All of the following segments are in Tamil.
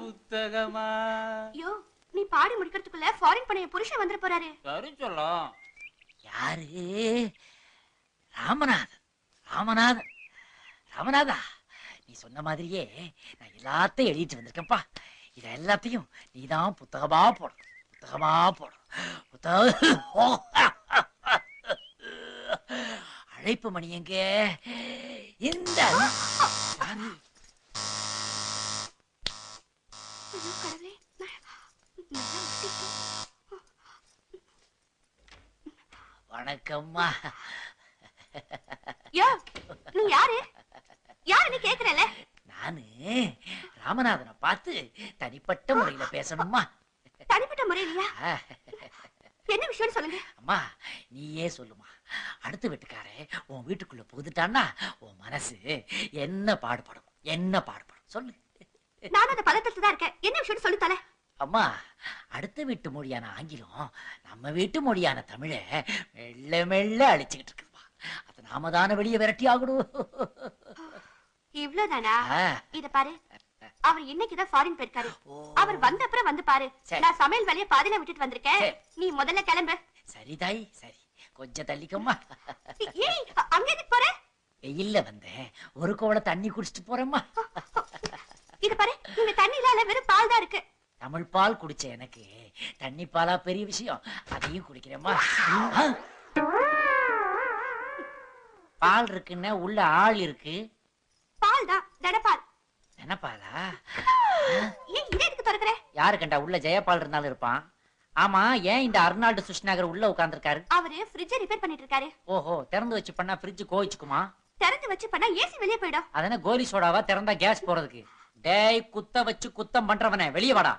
புத்தகமா? யோ, நீ பாடி முடிக்கிறதுக்குள்ள ஃபாரின் பண்ணைய புருஷன் வந்துட போறாரு. சரி சொல்லும். யாரு? ராமநாதன். ராமநாதன் ராமநாதா, நீ சொன்ன மாதிரியே நான் எல்லாத்தையும் எழுதிட்டு வந்திருக்கேன்ப்பா. இத எல்லாத்தையும் நீதான் புத்தகமா போடும். புத்தகமா போடும். அழைப்பு மணி எங்க? இந்த வணக்கம்மா. நீ யாரு? யாருன்னு கேக்குறல? நானு ராமநாதனை பார்த்து தனிப்பட்ட முறையில பேசணுமா? தனிப்பட்ட முறையிலயா? என்ன விஷயம் சொல்லுங்க. அம்மா, நீயே சொல்லுமா. அடுத்த வீட்டுக்காரே உன் வீட்டுக்குள்ள புகுந்துட்டான்னா உன் மனசு என்ன பாடுபடும்? என்ன பாடுபடும் சொல்லு. நான் அந்த பதட்டத்துல தான் இருக்கேன். என்ன விஷயம் சொல்லு தல. அம்மா, அடுத்த வீட்டு மொழியான ஆங்கிலம் நம்ம வீட்டு மொழியான தமிழ மெல்ல மெல்ல அழிச்சுக்கிட்டு இருக்குதுமா. அத நாம தானே வெளியே விரட்டி ஆகணும். இவ்வளவுதானா? இத பாரு, அவர் இன்னைக்குதான் ஃபாரின் போயிருக்காரு. அவர் வந்த அப்புறம் வந்து பாரு. நான் சமையல் வேலைய பாதியில விட்டுட்டு வந்திருக்கேன். நீ முதல்ல கிளம்பு. சரி தாய், சரி. கொஞ்சம் தள்ளிக்கம்மா. ஏய், அங்க எதுக்கு போற? வெயில்ல வந்தேன், ஒரு கோவள தண்ணி குடிச்சிட்டு போறேம்மா. இத பாரு, இங்க தண்ணில இல்ல, வெறும் பால் தான் இருக்கு. தமிழ் பால் குடிச்ச எனக்கு தண்ணி பாலா பெரிய விஷயம். அதையும் குடிக்கிறேம்மா. பால் இருக்குன்னா உள்ள ஆள் இருக்கு. பால் தான், தடபால். தனபாலா? ஏன் இத எதுக்கு திறக்கற? யாரு கண்டா உள்ள ஜெயபால் இருந்தாலும் இருப்பான். ஆமா, ஏன் இந்த அர்னால்டு சுஷ்நாகர் உள்ள உட்கார்ந்திருக்காரு? அவரு ஃப்ரிட்ஜ் ரிப்பேர் பண்ணிட்டு இருக்காரு. ஓஹோ, திறந்து வச்சு பண்ணா ஃப்ரிட்ஜ் கோவிச்சுக்குமா? திறந்து வச்சு பண்ணா ஏசி வெளிய போய்டும். அதன கோலி சோடாவா திறந்தா கேஸ் போறதுக்கு? டேய், குத்த வச்சு குத்தம் பண்றவனே வெளிய வாடா.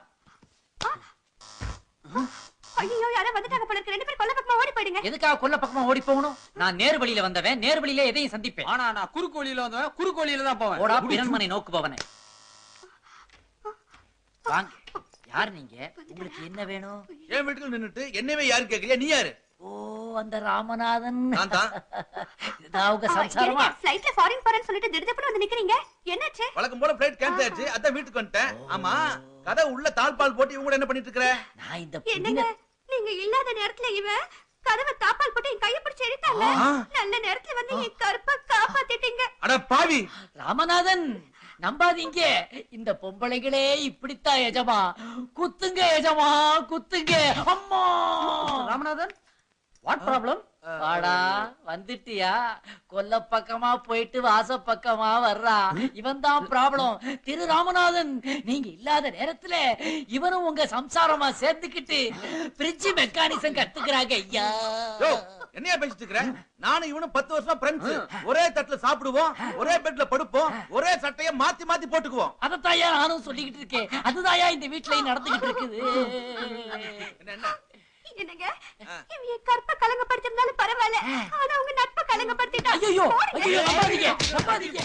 ஐயோ, யாரோ வந்துட்டாங்க போல இருக்கு. ரெண்டு பேரும் கொல்ல பக்கமா ஓடி போய்டுங்க. எதுக்காக கொல்ல பக்கமா ஓடி போகணும்? நான் நேர் வழியில வந்தவன், நேர் வழியில எதையும் சந்திப்பேன். ஆனா நான் குறுக்கு வழியில வந்தவன், குறுக்கு வழியில தான் போவேன். ஓடா பிறன்மனை நோக்குபவனே. வாங்க. யார் நீங்க? உங்களுக்கு என்ன வேணும்? என் வீட்டுக்கு நின்னுட்டு என்னவே யாரு கேக்குறியா? நீ யாரு? ஓ, அந்த ராமநாதன். நான் தான். இதுதான் உங்க சம்சாரமா? ஃளைட்ல ஃபாரின் போறேன்னு சொல்லிட்டு திடுதிப்புன்னு வந்து நிக்கிறீங்க. என்னாச்சு? வழக்கம் போல ஃளைட் கேன்சல் ஆயிடுச்சு. அதான் வீட்டுக்கு வந்துட்டேன். ஆமா, கதை உள்ள தாழ்பால் போட்டு இவங்க என்ன பண்ணிட்டு இருக்கற? நான் இந்த என்னங்க, நீங்க இல்லாத நேரத்துல இவன் கதவை தாப்பால் போட்டு என் கைய பிடிச்சு இழுத்தாங்க. நல்ல நேரத்துல வந்து என் கருப்பை காப்பாத்திட்டீங்க. அட பாவி ராமநாதன், நம்பாதீங்க. இந்த பொம்பளைகளே இப்படித்தான் எஜமா. குத்துங்க எஜமா, குத்துங்க. அம்மா! Ramanathan, what problem? வாடா, வந்துட்டியா? கொல்ல பக்கமா போயிட்டு வாச பக்கமா வர்றா. இவன் தான் ப்ராப்ளம். திரு ராமநாதன், நீங்க இல்லாத நேரத்துல இவனும் உங்க சம்சாரமா சேர்ந்துக்கிட்டு பிரிட்ஜ் மெக்கானிசம் கத்துக்கிறாங்க. ஐயா, என்னையா பேசிட்டு இருக்கற? நானும் இவனும் 10 வருஷமா ஃப்ரெண்ட்ஸ். ஒரே தட்டுல சாப்பிடுவோம், ஒரே பெட்ல படுப்போம், ஒரே சட்டைய மாத்தி மாத்தி போட்டுக்குவோம். அதத்தாயா நானும் சொல்லிக்கிட்டு இருக்கேன். அதுதாயா இந்த வீட்லயும் நடந்துகிட்டு இருக்குது. என்ன என்னங்க, இவன் கற்ப கலங்கப்படுத்திருந்தாலும் பரவாயில்ல, ஆனா உங்க நட்பை கலங்கப்படுத்திட்டா. ஐயோ, நம்பாதீங்க, நம்பாதீங்க.